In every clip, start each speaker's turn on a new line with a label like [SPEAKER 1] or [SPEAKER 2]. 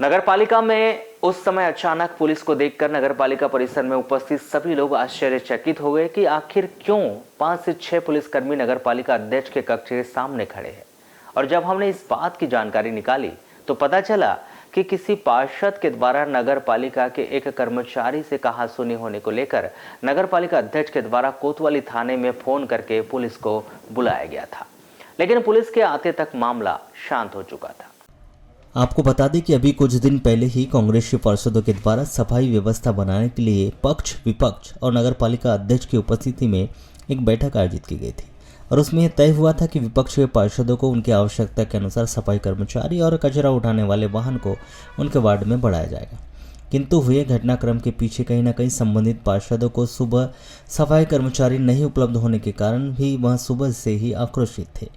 [SPEAKER 1] नगरपालिका में उस समय अचानक पुलिस को देखकर नगरपालिका परिसर में उपस्थित सभी लोग आश्चर्यचकित हो गए कि आखिर क्यों 5 से 6 पुलिसकर्मी नगरपालिका अध्यक्ष के कक्ष के सामने खड़े हैं। और जब हमने इस बात की जानकारी निकाली तो पता चला कि किसी पार्षद के द्वारा नगरपालिका के एक कर्मचारी से कहासुनी होने को लेकर नगरपालिका अध्यक्ष के द्वारा कोतवाली थाने में फोन करके पुलिस को बुलाया गया था, लेकिन पुलिस के आते तक मामला शांत हो चुका था।
[SPEAKER 2] आपको बता दें कि अभी कुछ दिन पहले ही कांग्रेसी पार्षदों के द्वारा सफाई व्यवस्था बनाने के लिए पक्ष विपक्ष और नगरपालिका अध्यक्ष की उपस्थिति में एक बैठक आयोजित की गई थी और उसमें यह तय हुआ था कि विपक्ष के पार्षदों को उनकी आवश्यकता के अनुसार सफाई कर्मचारी और कचरा उठाने वाले वाहन को उनके वार्ड में बढ़ाया जाएगा। किंतु हुए घटनाक्रम के पीछे कहीं न कहीं संबंधित पार्षदों को सुबह सफाई कर्मचारी नहीं उपलब्ध होने के कारण भी वह सुबह से ही आक्रोशित थे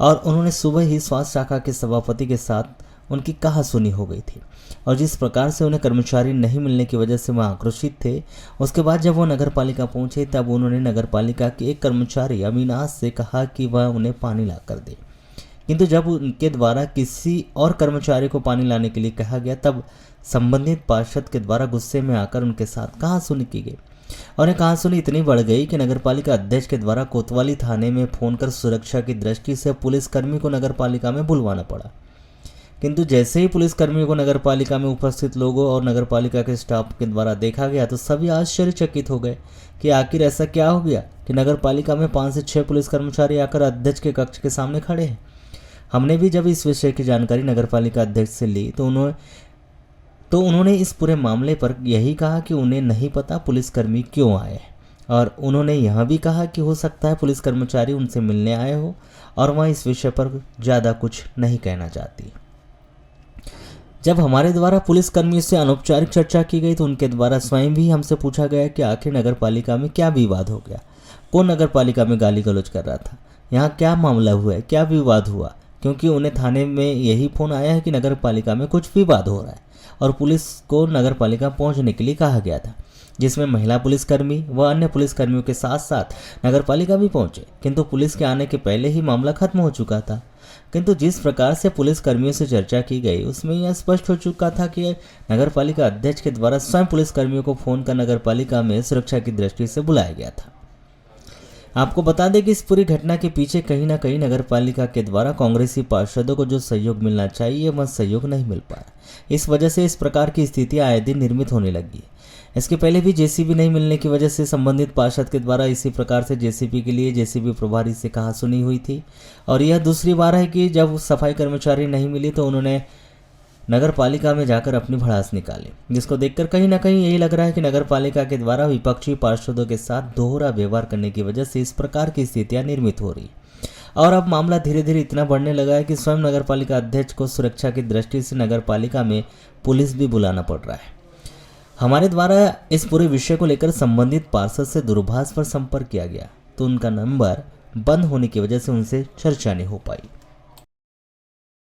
[SPEAKER 2] और उन्होंने सुबह ही स्वास्थ्य शाखा के सभापति के साथ उनकी कहासुनी हो गई थी और जिस प्रकार से उन्हें कर्मचारी नहीं मिलने की वजह से वह आक्रोशित थे, उसके बाद जब वो नगरपालिका पहुंचे तब उन्होंने नगरपालिका के एक कर्मचारी अविनाश से कहा कि वह उन्हें पानी ला कर दे। किंतु जब उनके द्वारा किसी और कर्मचारी को पानी लाने के लिए कहा गया तब संबंधित पार्षद के द्वारा गुस्से में आकर उनके साथ कहासुनी की गई और यह कहासुनी इतनी बढ़ गई कि नगरपालिका अध्यक्ष के द्वारा कोतवाली थाने में फोन कर सुरक्षा की दृष्टि से पुलिसकर्मी को नगरपालिका में बुलवाना पड़ा। किंतु जैसे ही पुलिसकर्मियों को नगरपालिका में उपस्थित लोगों और नगरपालिका के स्टाफ के द्वारा देखा गया तो सभी आश्चर्यचकित हो गए कि आखिर ऐसा क्या हो गया कि नगरपालिका में 5 से 6 पुलिस कर्मचारी आकर अध्यक्ष के कक्ष के सामने खड़े हैं। हमने भी जब इस विषय की जानकारी नगरपालिका अध्यक्ष से ली तो उन्होंने इस पूरे मामले पर यही कहा कि उन्हें नहीं पता पुलिसकर्मी क्यों आए और उन्होंने यह भी कहा कि हो सकता है पुलिस कर्मचारी उनसे मिलने आए हो और वह इस विषय पर ज़्यादा कुछ नहीं कहना चाहती। जब हमारे द्वारा पुलिसकर्मियों से अनौपचारिक चर्चा की गई तो उनके द्वारा स्वयं भी हमसे पूछा गया कि आखिर नगरपालिका में क्या विवाद हो गया, कौन नगरपालिका में गाली गलौज कर रहा था, यहाँ क्या मामला हुआ है, क्या विवाद हुआ, क्योंकि उन्हें थाने में यही फोन आया है कि नगरपालिका में कुछ विवाद हो रहा है और पुलिस को नगरपालिका पहुँचने के लिए कहा गया था, जिसमें महिला पुलिसकर्मी व अन्य पुलिसकर्मियों के साथ साथ नगरपालिका भी पहुंचे। किंतु पुलिस के आने के पहले ही मामला खत्म हो चुका था। किंतु जिस प्रकार से पुलिसकर्मियों से चर्चा की गई उसमें यह स्पष्ट हो चुका था कि नगरपालिका अध्यक्ष के द्वारा स्वयं पुलिसकर्मियों को फोन कर नगरपालिका में सुरक्षा की दृष्टि से बुलाया गया था। आपको बता दें कि इस पूरी घटना के पीछे कहीं ना कहीं नगरपालिका के द्वारा कांग्रेसी पार्षदों को जो सहयोग मिलना चाहिए वह सहयोग नहीं मिल पाया। इस वजह से इस प्रकार की स्थितियां आए दिन निर्मित होने लगी। इसके पहले भी जेसीबी नहीं मिलने की वजह से संबंधित पार्षद के द्वारा इसी प्रकार से जेसीबी के लिए जेसीबी प्रभारी से कहासुनी हुई थी और यह दूसरी बार है कि जब सफाई कर्मचारी नहीं मिली तो उन्होंने नगरपालिका में जाकर अपनी भड़ास निकाली, जिसको देखकर कहीं ना कहीं यही लग रहा है कि नगरपालिका के द्वारा विपक्षी पार्षदों के साथ दोहरा व्यवहार करने की वजह से इस प्रकार की स्थितियां निर्मित हो रही और अब मामला धीरे धीरे इतना बढ़ने लगा है कि स्वयं नगरपालिका अध्यक्ष को सुरक्षा की दृष्टि से नगरपालिका में पुलिस भी बुलाना पड़ रहा है। हमारे द्वारा इस पूरे विषय को लेकर संबंधित पार्षद से दूरभाष पर संपर्क किया गया तो उनका नंबर बंद होने की वजह से उनसे चर्चा नहीं हो पाई।